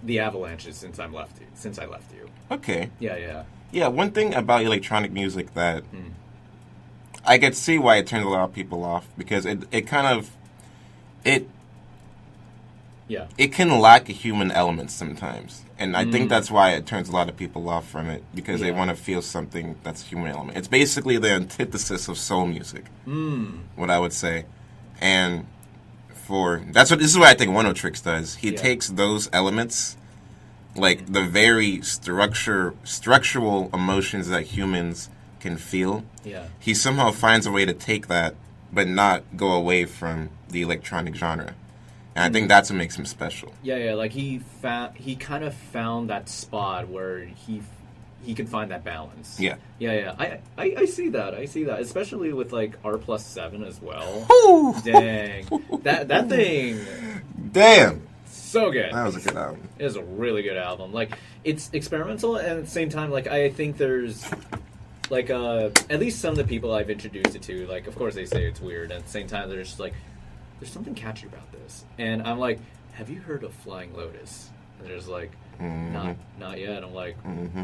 the Avalanches since I left you. Okay. Yeah. Yeah, one thing about electronic music that I could see why it turns a lot of people off, because it kind of it can lack a human element sometimes. And I think that's why it turns a lot of people off from it, because they want to feel something that's a human element. It's basically the antithesis of soul music, what I would say. And this is what I think Oneotrix does. He takes those elements, like the very structural emotions that humans can feel. Yeah. He somehow finds a way to take that, but not go away from the electronic genre. And I think that's what makes him special. Yeah, like he kind of found that spot where he could find that balance. Yeah. I see that. Especially with like R+7 as well. Ooh. Dang. That thing. Damn. So good. That was a good album. It was a really good album. Like, it's experimental, and at the same time, like, I think there's, like, at least some of the people I've introduced it to, like, of course they say it's weird, and at the same time, they're just like, there's something catchy about this. And I'm like, have you heard of Flying Lotus? And they're just like, not yet. I'm like,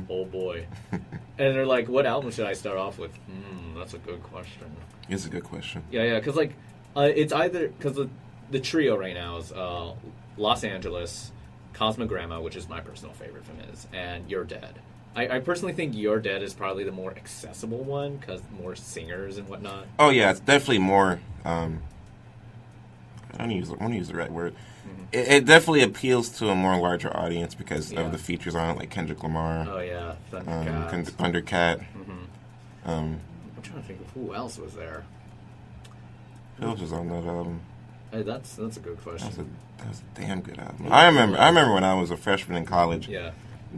oh boy. And they're like, what album should I start off with? That's a good question. It's a good question. Yeah, because, like, it's either, because the trio right now is, Los Angeles, Cosmogramma, which is my personal favorite from his, and You're Dead. I personally think You're Dead is probably the more accessible one, because more singers and whatnot. Oh, yeah, it's definitely more, I want to use the right word. It definitely appeals to a more larger audience because of the features on it, like Kendrick Lamar. Oh, yeah, Thundercat. Thundercat. I'm trying to think of who else was there. Who else was on that album? Hey, that's a good question. That was a damn good album. I remember when I was a freshman in college. Yeah.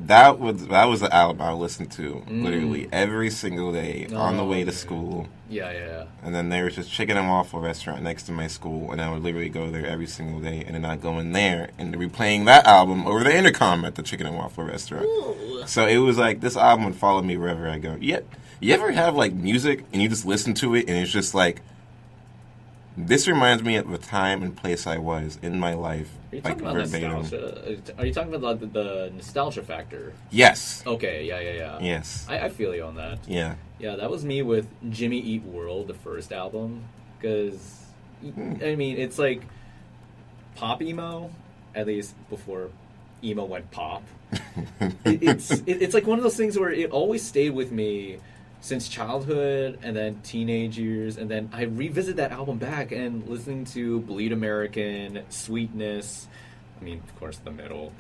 That was the album I listened to literally every single day on the way to school. Yeah. And then there was this chicken and waffle restaurant next to my school, and I would literally go there every single day, and then I'd go in there and be playing that album over the intercom at the chicken and waffle restaurant. Ooh. So it was like this album would follow me wherever I go. You ever have like music and you just listen to it and it's just like, this reminds me of a time and place I was in my life. Are you talking about nostalgia? Are you talking about the nostalgia factor? Yes. Okay, yeah. Yes. I feel you on that. Yeah. Yeah, that was me with Jimmy Eat World, the first album. Because, I mean, it's like pop emo, at least before emo went pop. It's like one of those things where it always stayed with me since childhood and then teenage years, and then I revisit that album back and listening to Bleed American, Sweetness. I mean, of course, The Middle,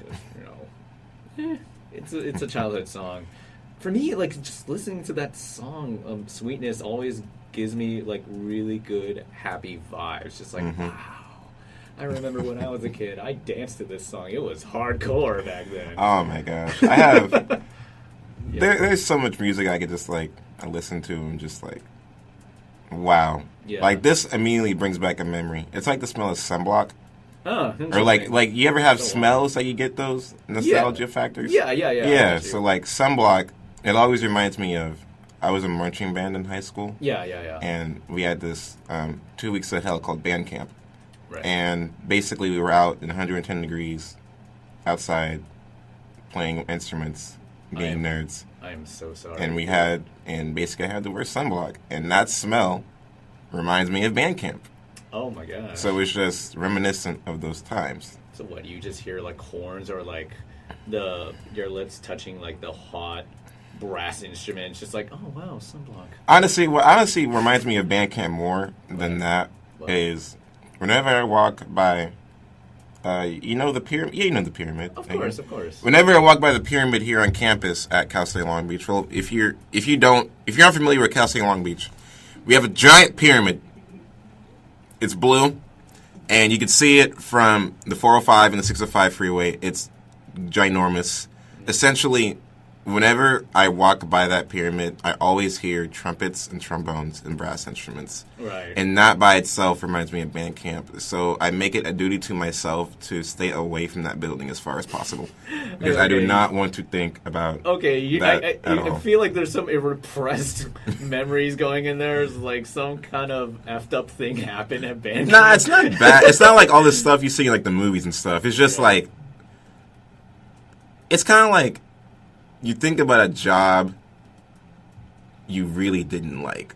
because it's a childhood song. For me, like, just listening to that song, Sweetness, always gives me like really good, happy vibes. Just like, wow. I remember when I was a kid, I danced to this song. It was hardcore back then. Oh my gosh, I have. There's so much music I could just like. I listen to and just like, wow. Yeah. Like this immediately brings back a memory. It's like the smell of sunblock. Oh, or like you ever have smells that you get those nostalgia factors? Yeah. So like sunblock, it always reminds me of, I was in marching band in high school. Yeah. And we had this 2 weeks of hell called band camp. Right. And basically we were out in 110 degrees outside playing instruments, being nerds. I am so sorry. And basically I had to wear sunblock. And that smell reminds me of band camp. Oh my gosh. So it's just reminiscent of those times. So what, you just hear like horns or like your lips touching like the hot brass instrument? It's just like, oh wow, sunblock. Honestly, what reminds me of band camp more than that is whenever I walk by you know the pyramid? Yeah, you know the pyramid. Of course. Whenever I walk by the pyramid here on campus at Cal State Long Beach, well, if you're not familiar with Cal State Long Beach, we have a giant pyramid. It's blue, and you can see it from the 405 and the 605 freeway. It's ginormous. Essentially, whenever I walk by that pyramid, I always hear trumpets and trombones and brass instruments. Right. And that by itself reminds me of band camp. So I make it a duty to myself to stay away from that building as far as possible. Because I do not want to think about that at all. I feel like there's some repressed memories going in there. It's like some kind of effed up thing happened at band camp. Nah, it's not bad. It's not like all this stuff you see in like the movies and stuff. It's just like, it's kind of like you think about a job you really didn't like.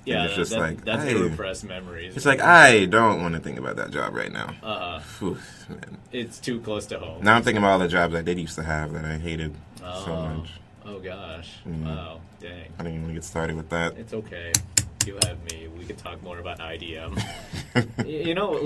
Yeah, it's just like, that's hey, the repressed memories. It's like, I don't want to think about that job right now. Whew, man. It's too close to home. Now I'm thinking about all the jobs I did used to have that I hated so much. Oh, gosh. Mm. Wow. Dang. I didn't even want to get started with that. It's okay. You have me. We could talk more about IDM. You know,